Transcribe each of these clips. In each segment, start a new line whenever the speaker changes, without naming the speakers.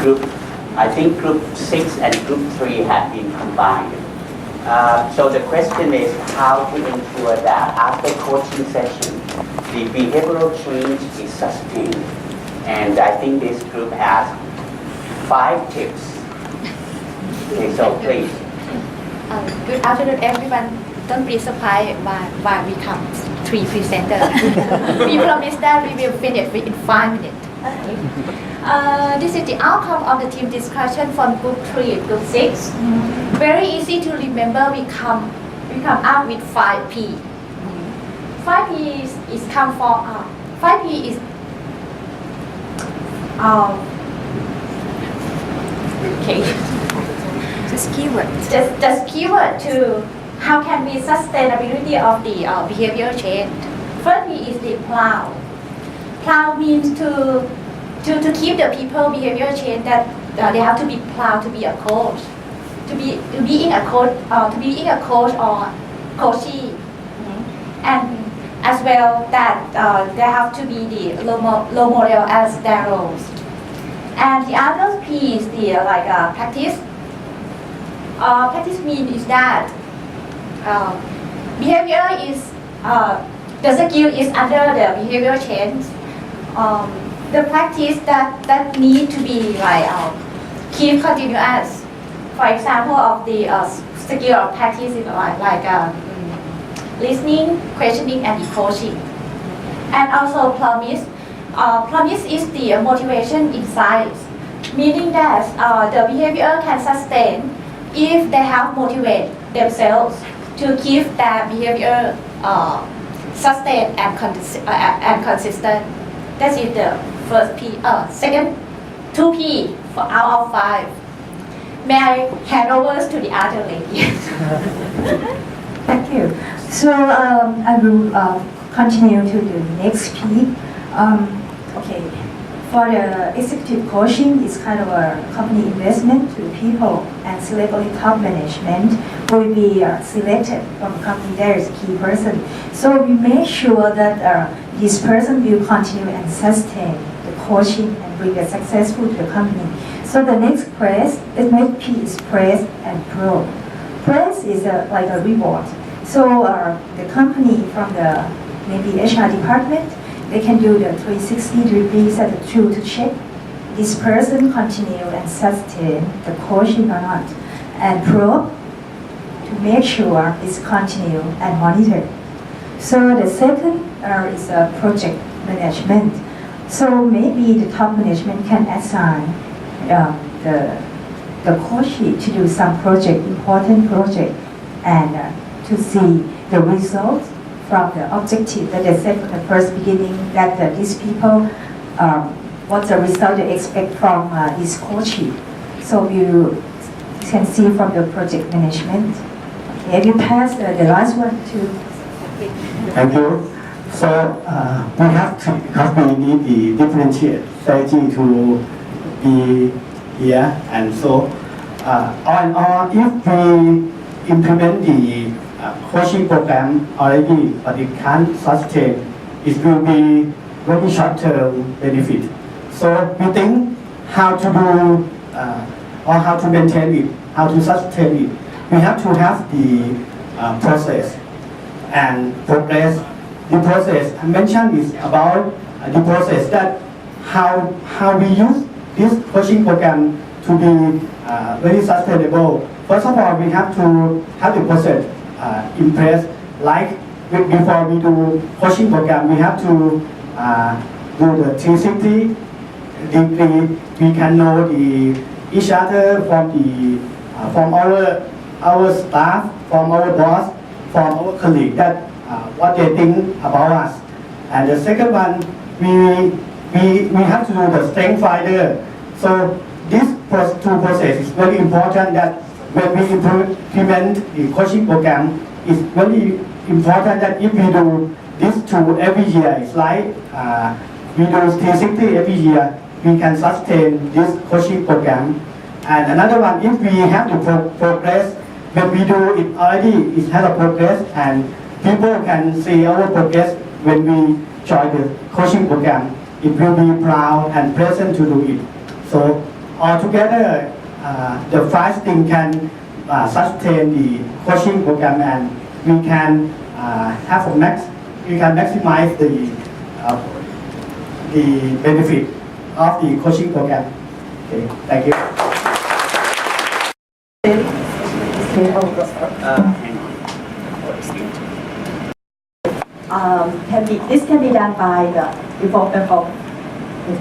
group, I think group 6 and group 3 have been combined. So the question is how to ensure that after coaching session, the behavioral change is sustained. And I think this group has 5 tips. Okay, so please.
Good afternoon, everyone. Don't be surprised why we come 3 presenters. We promise that we will finish in 5 minutes. This is the outcome of the team discussion from group 3 and group 6. Very easy to remember. We come up with 5P. 5P is come for 5P is okay.
Just keyword.
Just keyword to how can we sustainability of the behavior change. First P is the plow. Plow means to keep the people behavior change that they have to be plowed to be a coach, to be in a coach or coachee, and as well that they have to be the low model as their roles. And the other P is the practice. Practice means is that behavior is the skill is under the behavior change. The practice that need to be keep continuous. For example, of the skill of practice is listening, questioning, and coaching. And also promise. Promise is the motivation inside, meaning that the behavior can sustain if they have motivate themselves to keep their behavior sustained and consistent. That is the first P. Second, 2P for out of 5. May I hand over to the other lady?
Thank you. So I will continue to the next P. Okay. For the executive coaching, it's kind of a company investment to people, and select only top management will be selected from the company. There is a key person. So we make sure that this person will continue and sustain the coaching and bring it successful to the company. So the next P is praise and pro. Praise is like a reward. So the company from the maybe HR department, they can do the 360 degrees at the tool to check this person continue and sustain the coaching or not, and probe to make sure it's continue and monitor. So the second is project management. So maybe the top management can assign the coachee to do some important project, and to see the results from the objective that they set from the first beginning, that these people, what's the result they expect from this coaching. So you can see from the project management. Okay, you pass the last one to.
Thank you. So we have to, because we need the differentiate strategy to be here, and so all in all, if we implement the coaching program already, but it can't sustain, it will be very short-term benefit. So we think how to do or how to maintain it, how to sustain it. We have to have the process and progress. The process I mentioned is about the process that how we use this coaching program to be very sustainable. First of all, we have to have the process in place. Like before we do coaching program, we have to do the 360 degree. We can know each other from our staff, from our boss, from our colleague, that what they think about us. And the second one, we have to do the strength finder. So this two process is very important, that when we implement the coaching program, it's very important that if we do this two every year, it's like we do 360 every year, we can sustain this coaching program. And another one, if we have the progress, when we do it already, it has a progress, and people can see our progress when we join the coaching program. It will be proud and pleasant to do it. So altogether, the five things can sustain the coaching program, and we can we can maximize the benefit of the coaching program. Okay, thank you.
Hang on.
This can be done by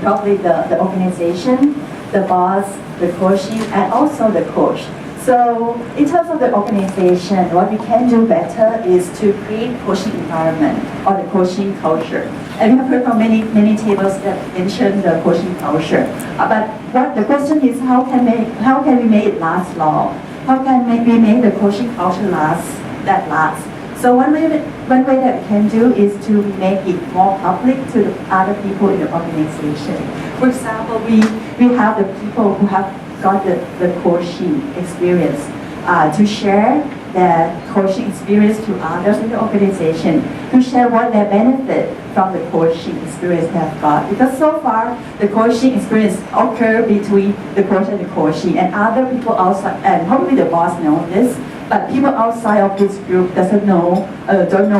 probably the organization, the boss, the coaching, and also the coach. So in terms of the organization, what we can do better is to create coaching environment or the coaching culture. And we have heard from many tables that mention the coaching culture. But what the question is, how can we make it last long? How can we make the coaching culture last? So one way that we can do is to make it more public to the other people in the organization. For example, we have the people who have got the coaching experience to share their coaching experience to others in the organization, to share what their benefit from the coaching experience they have got. Because so far, the coaching experience occurs between the coach and the coachee, and other people outside, and probably the boss knows this, but people outside of this group don't know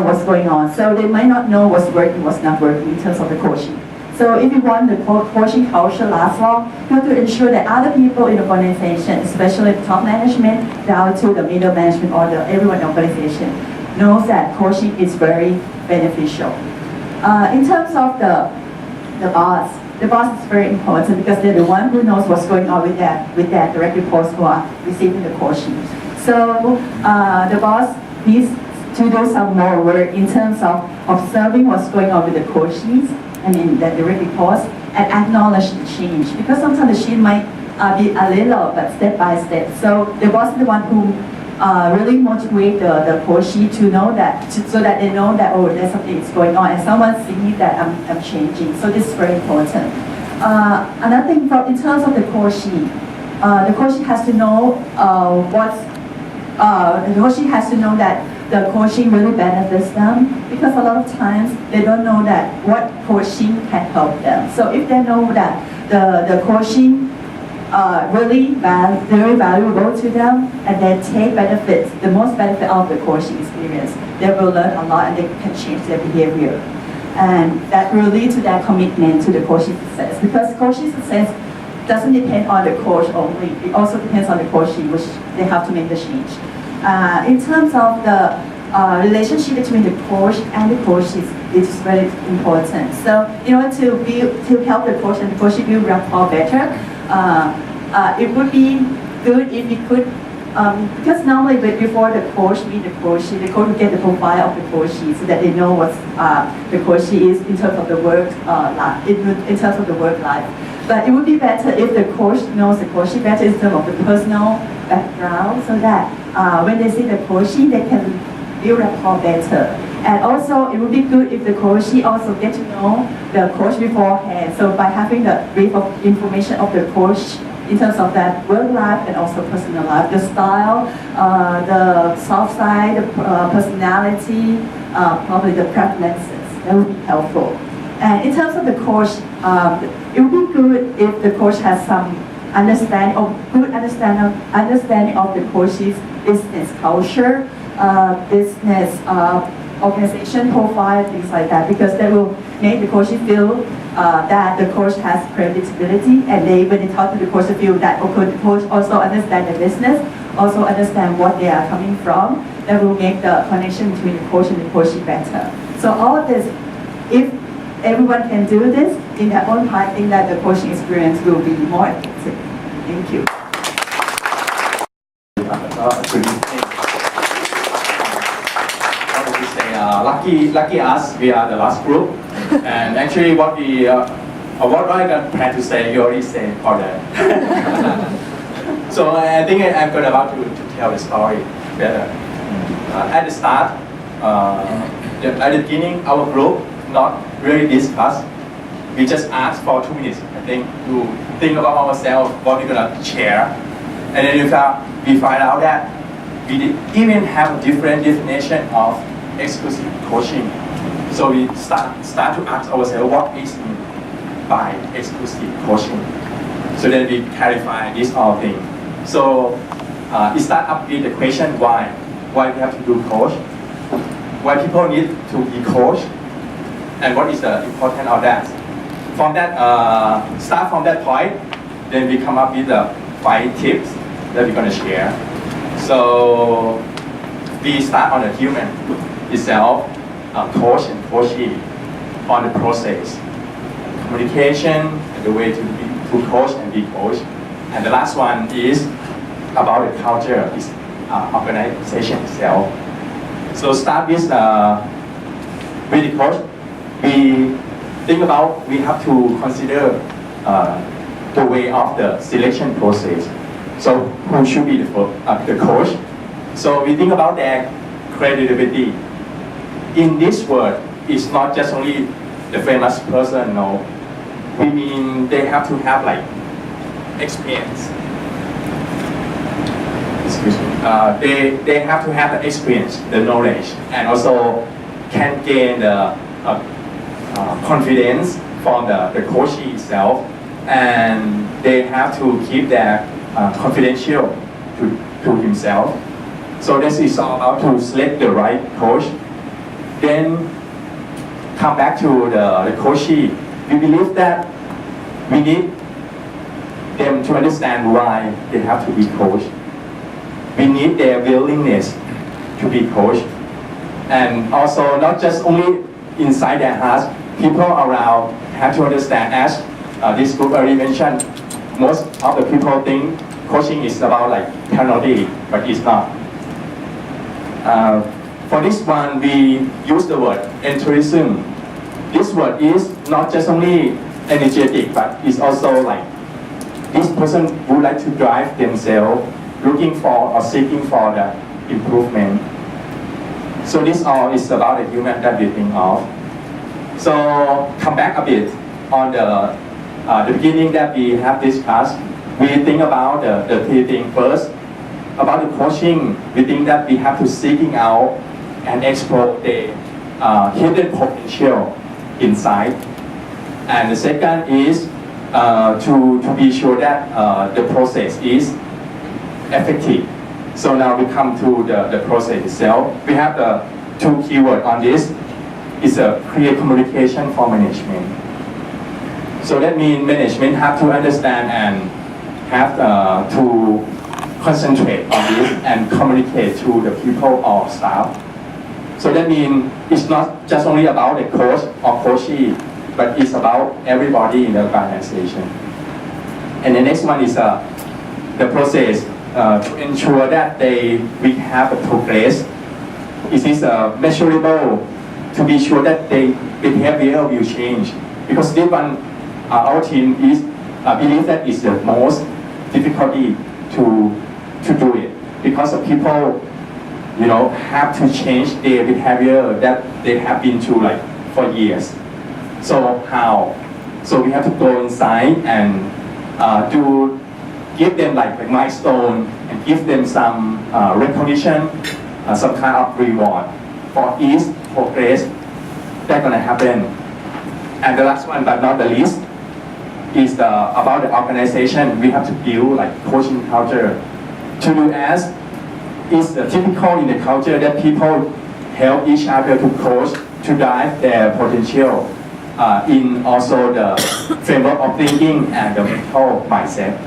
what's going on. So they might not know what's working, what's not working in terms of the coaching. So if you want the coaching culture last long, you have to ensure that other people in the organization, especially the top management, down to the middle management or everyone in the organization, knows that coaching is very beneficial. In terms of the boss is very important because they're the one who knows what's going on with their direct reports who are receiving the coaching. So the boss needs to do some more work in terms of observing what's going on with the coaches, the direct reports, and acknowledge the change. Because sometimes the change might be a little, but step by step. So the boss is the one who really motivate the coachee to know that, so that they know that, oh, there's something that's going on, and someone sees that I'm changing. So this is very important. Another thing, in terms of the coachee has to know the coachee has to know that the coaching really benefits them, because a lot of times they don't know that what coaching can help them. So if they know that the coaching really very valuable to them, and they take benefits, the most benefit of the coaching experience, they will learn a lot and they can change their behavior. And that will lead to their commitment to the coaching success, because coaching success doesn't depend on the coach only, it also depends on the coachee, which they have to make the change. In terms of the relationship between the coach and the coaches, it's very important. So in order to help the coach and the coachee build rapport better, it would be good if we could, because normally before the coach meet the coach will get the profile of the coachee so that they know what the coachee is in terms of the work life, in terms of the work life. But it would be better if the coach knows the coachee better in terms of the personal background, so that when they see the coachee, they can build rapport better. And also, it would be good if the coachee also get to know the coach beforehand. So by having the brief of information of the coach in terms of that work life and also personal life, the style, the soft side, the personality, probably the preferences, that would be helpful. And in terms of the coach, it would be good if the coach has some understanding of the coach's business culture, business organization profile, things like that, because that will make the coach feel that the coach has credibility, and when they talk to the coach, they feel that the coach also understands the business, also understand what they are coming from. That will make the connection between the coach and the coachee better. So all of this, if everyone can do this in their own part, I think that the coaching experience will be more effective. Thank you.
Lucky us, we are the last group. And actually what I plan to say, you already said all that. So I think I'm about to tell the story better. At the start, at the beginning, our group not really discuss. We just asked for 2 minutes, I think, to think about ourselves, what we're gonna share. And then we find out that we didn't even have a different definition of exclusive coaching. So we start to ask ourselves what is meant by exclusive coaching. So then we clarify this all thing. So it start up with the question why we have to do coach, why people need to be coached, and what is the importance of that. From that, start from that point, then we come up with the 5 tips that we're going to share. So we start on the human itself, coach and coachee, on the process, communication, and the way to coach and be coached. And the last one is about the culture, is organization itself. So start with the coach. We think about, we have to consider the way of the selection process. So who should be the coach? So we think about their credibility. In this word, it's not just only the famous person, no. We mean they have to have like experience. Excuse me. They have to have the experience, the knowledge, and also can gain the confidence from the coachee itself, and they have to keep their confidential to himself. So this is all about to select the right coach. Then come back to the coachee. We believe that we need them to understand why they have to be coached. We need their willingness to be coached. And also not just only inside their hearts, people around have to understand, as this group already mentioned, most of the people think coaching is about like technology, but it's not. For this one, we use the word enthusiasm. This word is not just only energetic, but it's also like this person would like to drive themselves, looking for or seeking for the improvement. So this all is about the human that we think of. So come back a bit on the beginning that we have discussed. We think about the 3 things first. About the coaching, we think that we have to seeking out and explore the hidden potential inside. And the second is to be sure that the process is effective. So now we come to the process itself. We have the 2 keywords on this. It's a clear communication for management. So that means management have to understand and have to concentrate on this and communicate to the people or staff. So that means it's not just only about the coach or coachee, but it's about everybody in the organization. And the next one is the process to ensure that we have a progress. It is measurable to be sure that the behavior will change. Because this one, our team is believe that is the most difficulty to do it, because the people, have to change their behavior that they have been through like for years. So how? So we have to go inside and give them like a milestone and give them some recognition, some kind of reward for each progress that's gonna happen. And the last one, but not the least, is about the organization. We have to build like coaching culture. To do as is typical in the culture that people help each other to coach, to drive their potential in also the framework of thinking and the mental mindset.